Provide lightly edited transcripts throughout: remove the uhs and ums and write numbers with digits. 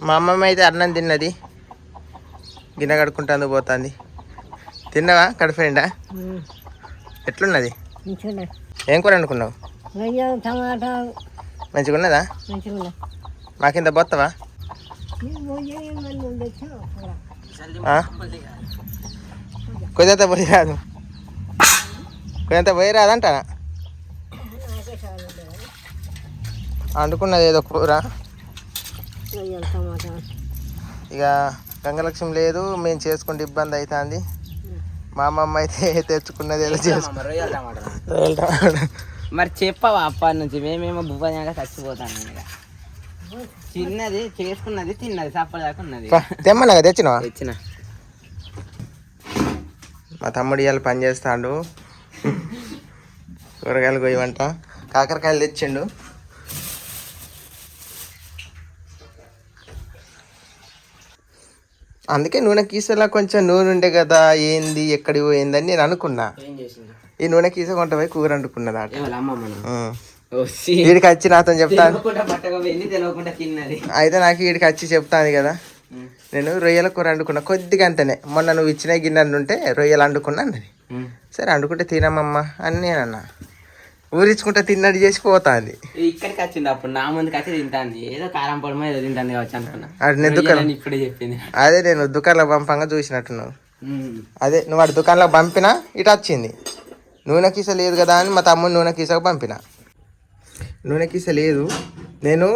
మా అమ్మమ్మ అయితే అన్నం తిన్నది, గిన్నె కడుక్కుంటా పోతుంది. తిన్నావా? కడుపునిండా? ఎట్లున్నది? ఏం కూర అనుకున్నావు? టమాటా. మంచిగా ఉన్నదా? మాకింత పోతావా? కొద్దిగా పోయి రాదు, కొద్దింత పోయి రాదంటానా? వండుకున్నది ఏదో కూర. ఇక గంగలక్ష్మి లేదు, మేము చేసుకుంటే ఇబ్బంది అవుతుంది. మా అమ్మమ్మ అయితే తెచ్చుకున్నది ఏదో మరి చెప్పవా అప్పటి నుంచి? మేమేమో బువ్వగా చచ్చిపోతాను. చిన్నది చేసుకున్నది, తిన్నది, సప్పదాకా ఉన్నది. తెమ్మన్నా తెచ్చినావా? తెచ్చిన. మా తమ్ముడు ఇవాళ పని చేస్తాడు, కూరగాయలు కొయ్యమంట. కాకరకాయలు తెచ్చిండు. అందుకే నూనె కీసలా కొంచెం నూనె ఉండే కదా, ఏంది ఎక్కడికి పోయిందని నేను అనుకున్నా. ఈ నూనె కీస కొంట పోయి కూర వండుకున్నదా. వీడికి వచ్చి నాతో చెప్తాను. అయితే నాకు వీడికి వచ్చి చెప్తాను కదా, నేను రొయ్యల కూర వండుకున్నా కొద్దిగా అంతనే. మొన్న నువ్వు ఇచ్చిన గిన్నెలు ఉంటే రొయ్యలు వండుకున్నా అన్నది. సరే వండుకుంటే తినమ్మా అని నేను అన్నా. ఊరించుకుంటా తిన్నట్టు చేసి పోతాంది. ఇక్కడికి వచ్చింది, అప్పుడు నా ముందుకు వచ్చి తింటాంది. ఏదో కారం పొడమో ఏదో తింటాంది కావచ్చు అనుకున్నా. ఇప్పుడే చెప్పింది. అదే నేను దుకాణంలో పంపంగా చూసినట్టున్నావు. అదే నువ్వు వాడు దుకాణంలో పంపినా ఇటు వచ్చింది. నూనె కీస లేదు కదా అని మా తమ్ముడు నూనె కీసకు పంపిన. నూనె కీస లేదు. నేను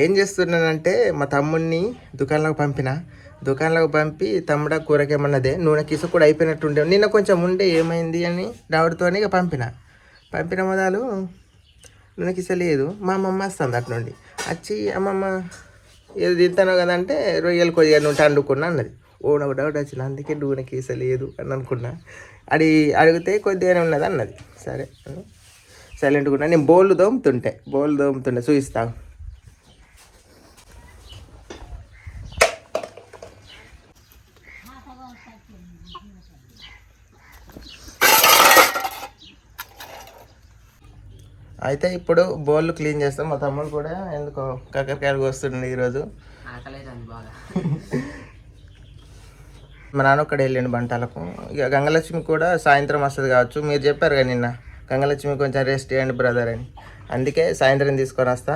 ఏం చేస్తున్నానంటే మా తమ్ముడిని దుకాణంలోకి పంపిన. దుకాణంలోకి పంపి తమ్ముడా కూరకేమన్నదే నూనె కీస కూడా అయిపోయినట్టుండే, నిన్న కొంచెం ఉండే ఏమైంది అని డౌట్తోనే ఇక పంపిన మొదలు నూనె కీస లేదు. మా అమ్మమ్మ వస్తుంది అటు నుండి వచ్చి, అమ్మమ్మ ఏదో తింటాను కదా అంటే రొయ్యలు కొద్దిగా నూనె వండుకున్నా అన్నది. ఓ నాకు డౌట్ వచ్చింది, అందుకే నూనె కీస లేదు అని అనుకున్నా. అడిగితే కొద్దిగానే ఉన్నది అన్నది. సరే సైలెంట్గా ఉన్నా. నేను బోళ్ళు దోముతుంటే చూపిస్తాను. అయితే ఇప్పుడు బౌల్ క్లీన్ చేస్తాం. మా తమ్ముడు కూడా ఎందుకో కాకరకాయలు కోస్తుండే ఈరోజు. మా నాన్న ఒక్కడే వెళ్ళండి బంటాలకు. ఇక గంగలక్ష్మి కూడా సాయంత్రం వస్తుంది కావచ్చు. మీరు చెప్పారు కదా నిన్న, గంగలక్ష్మి కొంచెం రెస్ట్ చేయండి బ్రదర్ అని. అందుకే సాయంత్రం తీసుకొని వస్తా.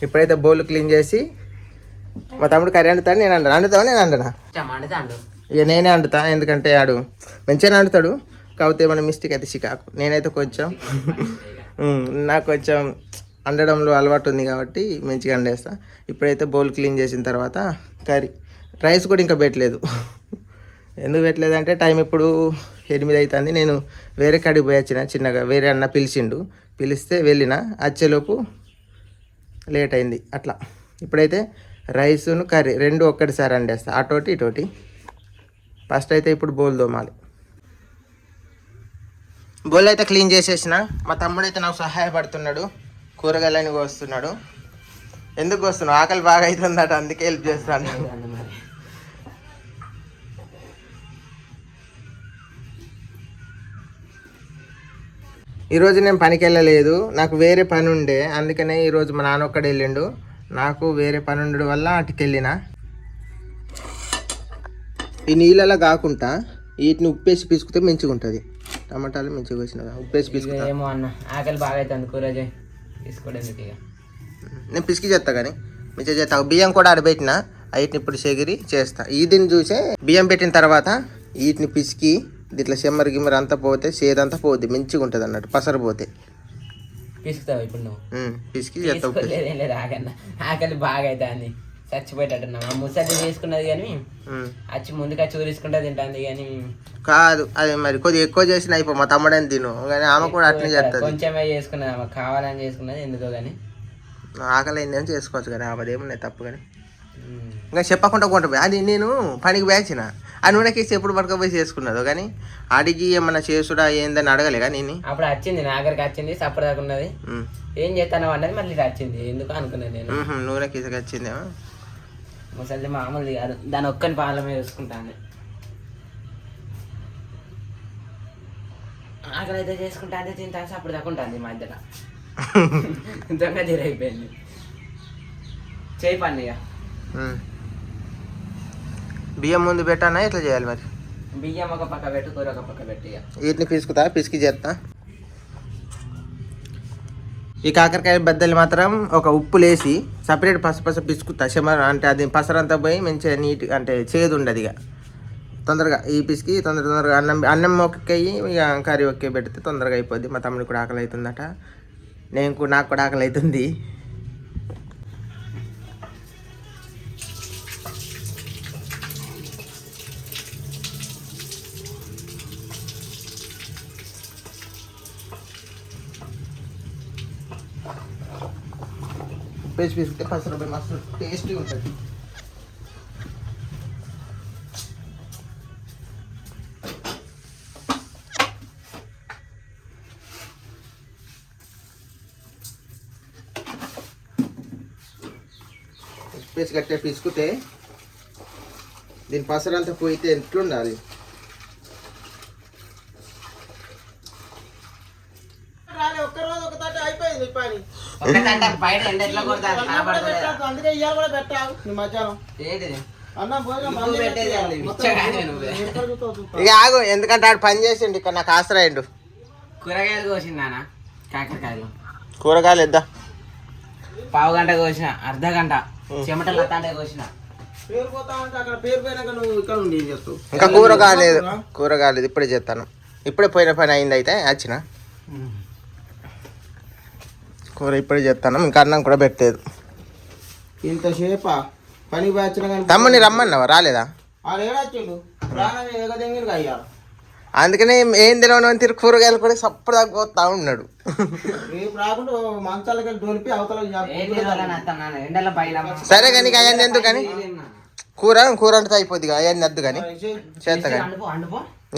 ఇప్పుడైతే బౌల్ క్లీన్ చేసి మా తమ్ముడు కర్రీ వండుతాడు. నేను వండుతావు నేను వండనా? ఇక నేనే వండుతా, ఎందుకంటే ఆడు మంచిగానే వండుతాడు. కాకపోతే ఏమైనా మిస్టేక్ అయితే చికాకు. నేనైతే కొంచెం నాకు కొంచెం వండడంలో అలవాటు ఉంది కాబట్టి మంచిగా వండేస్తా. ఇప్పుడైతే బౌల్ క్లీన్ చేసిన తర్వాత కర్రీ, రైస్ కూడా ఇంకా పెట్టలేదు. ఎందుకు పెట్టలేదు అంటే టైం ఇప్పుడు 8 అవుతుంది. నేను వేరే కాడికి పోయి వచ్చిన చిన్నగా, వేరే అన్న పిలిస్తే వెళ్ళిన, వచ్చేలోపు లేట్ అయింది అట్లా. ఇప్పుడైతే రైసును కర్రీ రెండు ఒక్కటిసారి వండేస్తా, అటోటి ఇటోటి. ఫస్ట్ అయితే ఇప్పుడు బౌల్ తోమాలి. బౌల్ అయితే క్లీన్ చేసేసిన. మా తమ్ముడు అయితే నాకు సహాయపడుతున్నాడు, కూరగాయలని కోస్తున్నాడు. ఎందుకు కోస్తున్నావు? ఆకలి బాగా అవుతుందట, అందుకే హెల్ప్ చేస్తాను. ఈరోజు నేను పనికి వెళ్ళలేదు, నాకు వేరే పని ఉండే. అందుకనే ఈరోజు మా నాన్న ఒక్కడే వెళ్ళిండు. నాకు వేరే పని ఉండడం వల్ల అటుకి వెళ్ళిన. ఈ నీళ్ళలా కాకుండా వీటిని ఉప్పేసి పిసుకుతే మంచిగా ఉంటుంది. టమాటాలు మంచిగా వచ్చిన ఉప్పేసి పిసుకుతా. ఏమో అన్న ఆకలి బాగా అవుతుంది, కూర తీసుకోవడానికి. నేను పిసికి చేస్తా కానీ మంచిగా చేస్తా. బియ్యం కూడా ఆడబెట్టిన, వీటిని ఇప్పుడు చెగిరి చేస్తా. ఈదిని చూసే బియ్యం పెట్టిన తర్వాత వీటిని పిసికి ఇట్లా చెమ్మరి గిమ్మరి అంతా పోతే సేదంతా పోద్ది, మంచిగా ఉంటుంది అన్నట్టు. పసరు పోతే పిసుకుతావు ఇప్పుడు నువ్వు? పిసికి చేస్తావు. ఆకలి బాగా అవుతుంది, చచ్చిపోయేటట్టున్నా. మా ముసలి తీసుకున్నది కానీ వచ్చి ముందుగా చూసుకుంటే తింటుంది కానీ కాదు. అది మరి కొద్దిగా ఎక్కువ చేసిన అయిపో, మా తమ్ముడని తిను కానీ ఆమె కూడా అట్లనే చేస్తుంది. కొంచెమే చేసుకున్నది ఆమె, కావాలని చేసుకున్నది ఎందుకో కానీ. ఆకలి అయిందని చేసుకోవచ్చు కానీ అదేమున్నాయి తప్పు. కానీ ఇంకా చెప్పకుండా కొంట అది నేను పనికి వేసిన ఆ నూనెకేసి ఎప్పుడు పట్టుకపోయి చేసుకున్నదో కానీ అడిగి ఏమన్నా చేసుడా ఏందని అడగలేగా నేను. అప్పుడు వచ్చింది నా దగ్గరికి, వచ్చింది సప్పదాకా ఉన్నది. ఏం చేస్తాను అన్నది మళ్ళీ వచ్చింది, ఎందుకు అనుకున్నాను నేను. నూనెకేసకి వచ్చిందేమో. ముసలి మామూలుది కాదు, దాని ఒక్కని పాల మీద చూసుకుంటాను. ఆకలి అయితే చేసుకుంటా అంటే తింటా, అప్పుడు దాకా ఉంటుంది మధ్యలో. దొంగ తీరైపోయింది. చేయి పని ఇక. బియ్యం ముందు పెట్టానా ఎట్లా చేయాలి మరి? బియ్యం ఒక పక్క పెట్టు, కూర ఒక పక్క పెట్టి ఇక. వీటిని పిసికి చేస్తా. ఈ కాకరకాయ బద్దలు మాత్రం ఒక ఉప్పు లేసి సపరేట్ పస పిసుకుతా. అంటే అది పసరంతా పోయి మంచిగా నీట్గా అంటే చేదు ఉండదు. ఇక తొందరగా ఈ పిసికి తొందరగా అన్నం మొక్కయ్యి ఇక కర్రీ ఒక్కే పెడితే తొందరగా అయిపోద్ది. మా తమ్ముడికి కూడా ఆకలి అవుతుందట, నాకు కూడా ఆకలి అవుతుంది. పేస్ట్ పిసికితే పసరు మస్తు టేస్టీగా ఉంటుంది. పేస్ట్ గట్టిగా పిసుకుతే దీని పసరంతా పోయితే ఎట్లుండాలి. ఒక్కరోజు ఒక తాట అయిపోయింది పని. అందుకే ఇవాళ కూడా పెట్టావు మధ్యాహ్నం. ఇక ఆగు, ఎందుకంటే ఆడు పని చేసిండు ఇక్కడ నాకు ఆశ్రయిండు. కూరగాయలు కోసిందానా? కాకరకాయలు కూరగాయలు ఇద్దా. పావు గంట కోసిన, అర్ధ గంట చెమటలు అంటే కోసిన. ఇంకా కూర కాలేదు ఇప్పుడే చేస్తాను. ఇప్పుడే పోయిన పని అయింది. అయితే వచ్చిన కూర ఇప్పుడే చేస్తాను. ఇంకా అన్నం కూడా పెట్టలేదు. ఇంతసేపా పనికి వచ్చిన తమ్ముని రమ్మన్నావా? రాలేదా? అందుకనే ఏం తెలియని తిరిగి కూరగాయలు కూడా సప్పుడు తగ్గిపోతా ఉన్నాడు. సరే కానీ అవన్నీ ఎందుకు కానీ కూర అంటే అయిపోద్ది. అవన్నీ వద్దు కానీ చేస్తా కానీ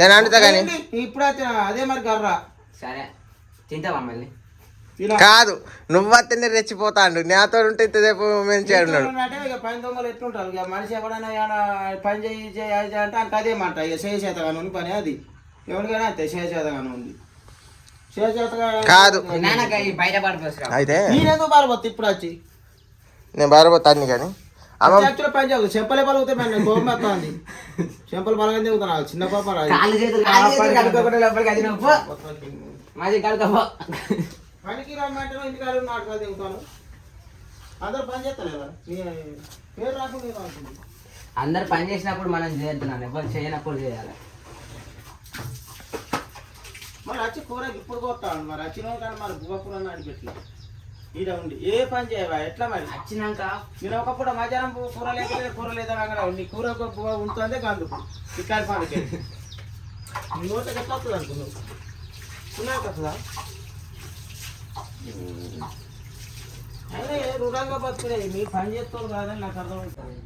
నేను వండుతా కానీ. ఇప్పుడు అదే మరి కర్రా సరే తింటావా మళ్ళీ? కాదు, నువ్వత్తనే రెచ్చిపోతాడు. నాతో ఉంటే ఇంతసేపు మంచిగా ఉన్నాడు. పని దొంగలు ఎట్లుంటారు? ఇక మనిషి ఎవడైనా పని చేయి అంటే అంత అదేమంట. ఇక చేసేతగానే ఉంది పని. అది ఎవరికైనా అంతే చేసేతగానే ఉంది. కాదు బయట పడిపోయి అయితే నేనేందుకు బారబోతు ఇప్పుడు వచ్చి నేను బారబోతాను కానీ పని చేయదు. చెంపలే పలుగుతాయి మరి. నేను కోపం వస్తుంది. చెంపలు బలగా దిగుతున్నా. చిన్న కోపం పనికి రమ్మంటే ఇంటికాడ నాటకాలు దిగుతాను. అందరు పని చేస్తలేదా? పేరు రాకుండా అందరు పని చేసినప్పుడు మనం చేస్తున్నాను, ఎవరు చేయనప్పుడు చేయాలి. మరి వచ్చి కూర ఇప్పుడు కొట్టాను. మరి వచ్చిన కానీ మరి బువ్వ కూర అడిపెట్టి ఈడ ఉండి ఏ పని చేయవా? ఎట్లా మరి వచ్చినాక మీరు ఒకప్పుడు మధ్యాహ్నం కూర లేకపోతే కూర లేదా ఉండి కూర బువ్వ ఉంటుందే కాదు ఇక్కడ పనికి నీ నోటకి ఎట్లా వస్తుంది అనుకున్నావు? ఉన్నాక వస్తుందా? అయినా ఏ రుణంగా బతుకునే మీ పని చేస్తావు కాదని నాకు అర్థమవుతుంది.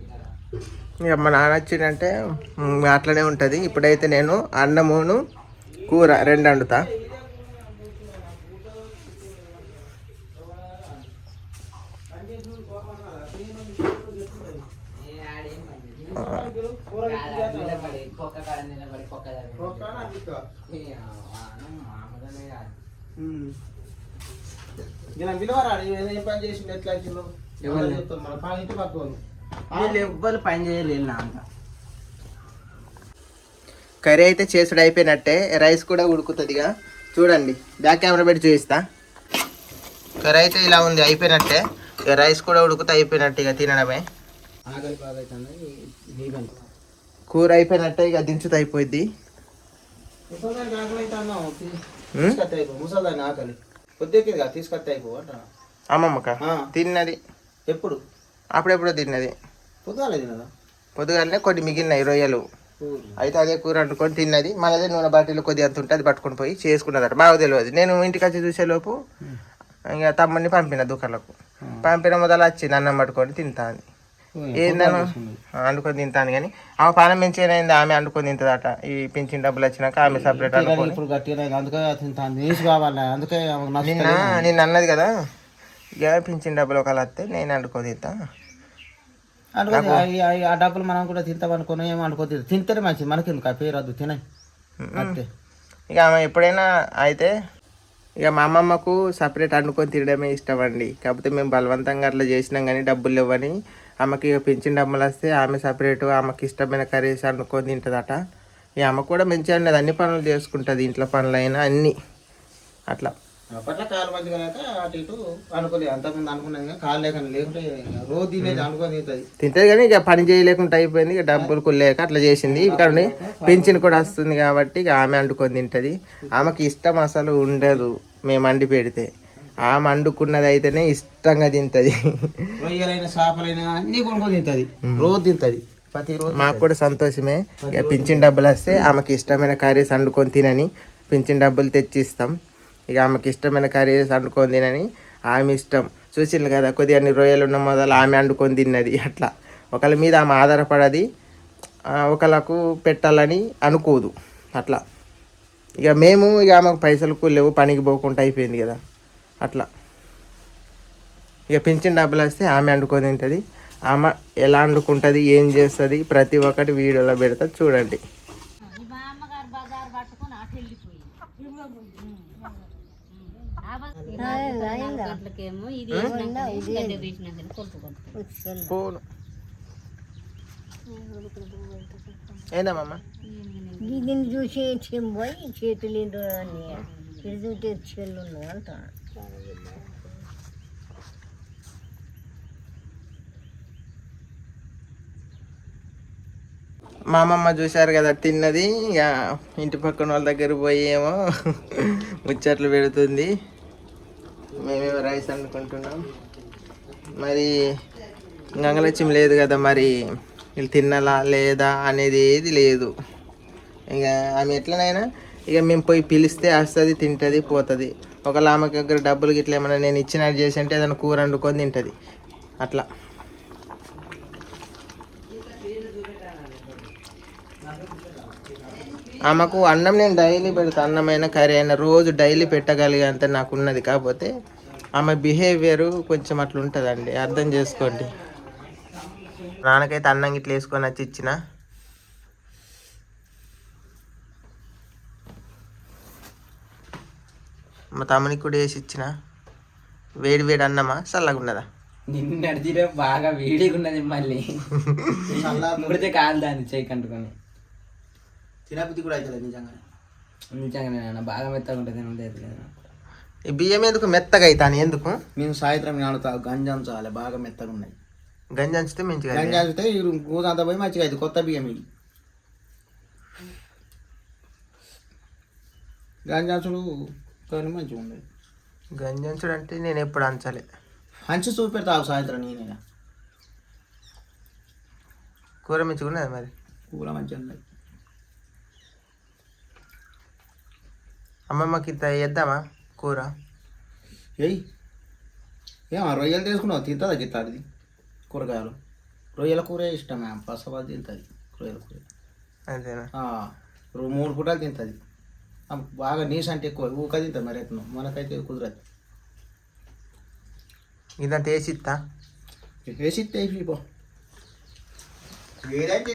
ఇక మా నాన్న వచ్చిందంటే అట్లనే ఉంటుంది. ఇప్పుడైతే నేను అన్నమును కూర రెండు వండుతా. ఏం పని చేసిండు? ఎట్లా చెప్తాను మన పని ఇంటి పక్కన వీళ్ళు ఎవ్వరు పని చేయలేదు. అంత కర్రీ అయితే చేసుడు అయిపోయినట్టే. రైస్ కూడా ఉడుకుతుందిగా. చూడండి, బ్యాక్ కెమెరా పెట్టి చూపిస్తా. కర్రీ అయితే ఇలా ఉంది, అయిపోయినట్టే. ఇక రైస్ కూడా ఉడుకుతా అయిపోయినట్టు. ఇక తినడమే. కూర అయిపోయినట్టే. ఇక దించుతా అయిపోయింది. ముసల్దాన్ని ఆకలి పొద్దుకిదిగా తీసుకొస్తే అయిపో అంటాను. అమ్మమ్మక తిన్నది ఎప్పుడు? అప్పుడెప్పుడో తిన్నది. పొద్దుగాలే తినదా? పొద్దుగాలనే కొన్ని మిగిలినాయి రొయ్యలు. అయితే అదే కూర వండుకొని తిన్నది. మనదే నూనె బాటిల్ కొద్దిగా అంత ఉంటే అది పట్టుకొని పోయి చేసుకున్నదట. బాగా తెలియదు. నేను ఇంటికి వచ్చి చూసేలోపు ఇంకా తమ్ముడిని పంపిన దుకాణంకు. పంపిన మొదలు వచ్చింది అన్నం పట్టుకొని తింటాను. ఏందను వండుకొని తింటాను కానీ ఆమె పానం పెంచేనైంది. ఆమె వండుకొని తింటుందట. ఈ పింఛన్ డబ్బులు వచ్చినాక ఆమె సపరేట్ అనుకోని ఇప్పుడు గట్టిగా అందుకే నీసు కావాలి. అందుకే నిన్న అన్నది కదా, ఇక పింఛన్ డబ్బులు ఒకవేళ వస్తే నేను వండుకొని తింటా. ఆ డబ్బులు మనం కూడా తింటాం అనుకుని ఏమో అనుకోతుంది. తింటేనే మంచిది. మనకి ఎందుకు ఆ పేరు వద్దు తినే అంతే. ఇక ఆమె ఎప్పుడైనా అయితే ఇక మా అమ్మమ్మకు సపరేట్ వండుకొని తినడమే ఇష్టం అండి. కాకపోతే మేము బలవంతంగా అట్లా చేసినాం కానీ డబ్బులు ఇవ్వని. ఆమెకి ఇక పింఛన్ డబ్బులు వస్తే ఆమె సపరేటు ఆమెకి ఇష్టమైన కర్రీస్ వండుకొని తింటుందట. ఇక ఆమె కూడా మంచిగా ఉండదు, అన్ని పనులు చేసుకుంటుంది, ఇంట్లో పనులైనా అన్నీ అట్లా. అప్పట్లో కాలు మంచిగా లేక అటు ఇటు అనుకోలేదు, అంతకుముందు అనుకున్నది కానీ కాలు లేక లేకుంటే రోజు తినేది అనుకొని తింటుంది. తింటుంది కానీ ఇక పని చేయలేకుండా అయిపోయింది. ఇక డబ్బులు లేక అట్లా చేసింది. ఇక్కడ పెన్షన్ కూడా వస్తుంది కాబట్టి ఇక ఆమె వండుకొని తింటుంది. ఆమెకి ఇష్టం అసలు ఉండదు మేము వండి పెడితే. ఆమె వండుకున్నది అయితేనే ఇష్టంగా తింటుంది. రొయ్యలైనా చేపలైనా అన్నీ కొనుక్కొని తింటుంది, రోజు తింటుంది ప్రతిరోజు. మాకు కూడా సంతోషమే. ఇక పింఛన్ డబ్బులు వస్తే ఆమెకి ఇష్టమైన కర్రీస్ వండుకొని తినని పింఛన్ డబ్బులు తెచ్చిస్తాం. ఇక ఆమెకి ఇష్టమైన కర్రీస్ వండుకొని తినని ఆమె ఇష్టం. చూసిండ్రు కదా కొద్దిగా అన్ని రొయ్యలు ఉన్న మొదలు ఆమె వండుకొని తిన్నది. అట్లా ఒకళ్ళ మీద ఆమె ఆధారపడది, ఒకళ్ళకు పెట్టాలని అనుకోదు అట్లా. ఇక మేము ఇక ఆమెకు పైసలకు లేవు, పనికి పోకుండా అయిపోయింది కదా అట్లా. ఇక పింఛన్ డబ్బులు వస్తే ఆమె వండుకొని తింటుంది. ఆమె ఎలా వండుకుంటుంది, ఏం చేస్తుంది, ప్రతి ఒక్కటి వీడియోలో పెడతా చూడండి. పోను ఏందమ్మా దీన్ని చూసి చెంబోయి చేతులు ఇది చూస్తే చెల్లు అంట. మా అమ్మమ్మ చూశారు కదా తిన్నది. ఇక ఇంటి పక్కన వాళ్ళ దగ్గర పోయి ఏమో ముచ్చట్లు పెడుతుంది, మేమేమో రైస్ అనుకుంటున్నాం. మరి గంగలక్ష్మి లేదు కదా, మరి వీళ్ళు తిన్నాలా లేదా అనేది ఏది లేదు. ఇక ఆమె ఎట్లనైనా ఇక మేము పోయి పిలిస్తే వస్తుంది, తింటుంది, పోతుంది. ఒకవేళ ఆమె దగ్గర డబ్బులు గిట్ల ఏమన్నా నేను ఇచ్చినట్టు చేసి అంటే ఏదైనా కూర వండుకొని తింటుంది అట్లా. ఆమెకు అన్నం నేను డైలీ పెడతా, అన్నమైన కర్రీ అయినా రోజు డైలీ పెట్టగలిగే అంత నాకు ఉన్నది. కాకపోతే ఆమె బిహేవియర్ కొంచెం అట్లా ఉంటుందండి, అర్థం చేసుకోండి. నాన్నకైతే అన్నం గిట్ల వేసుకొని వచ్చి ఇచ్చిన. మా తమ్మునికి కూడా వేసి ఇచ్చిన. వేడి వేడి అన్నమా చల్లగా ఉన్నదా? నిన్ను నడిచిరే బాగా వేడిగా ఉన్నది, మళ్ళీ ముడితే కాదు దాన్ని చేయి కంటుకొని. తినబుద్ధి కూడా అవుతుంది నిజంగానే బాగా మెత్తగా ఉంటుంది. ఈ బియ్యం ఎందుకు మెత్తగా అవుతాను ఎందుకు? మేము సాయంత్రం నాడుతా గంజం చాలే బాగా మెత్తగా ఉన్నాయి. గంజి అంచితే మంచిగా గంజి అంచితే రోజు అంతా పోయి మంచిగా అవుతుంది. కొత్త బియ్యం ఇవి గంజి అంచుడు కానీ మంచిగా ఉండదు. గంజి అంచుడు అంటే నేను ఎప్పుడు అంచలే. అంచు చూపెడతావు సాయంత్రం నేనైనా. కూర మంచిగా ఉన్నది మరి? కూర మంచిగా ఉన్నది. అమ్మమ్మకి ఇంత వేద్దామా కూర? ఏయ్ ఏమా రొయ్యలు తీసుకున్నావు, తింటుందా గిట్లాడిది కూరగాయలు? రొయ్యల కూర ఇష్టం, పసపాది తింటుంది రొయ్యల కూర. అంతేనా? 3 పూటలు తింటుంది. బాగా నీసు అంటే ఎక్కువ ఊక తింటుంది. మరి ఎట్లా మనకైతే కుదరదు. ఇదంతా వేసి ఇస్తా, వేసి ఇస్తే ఏదైతే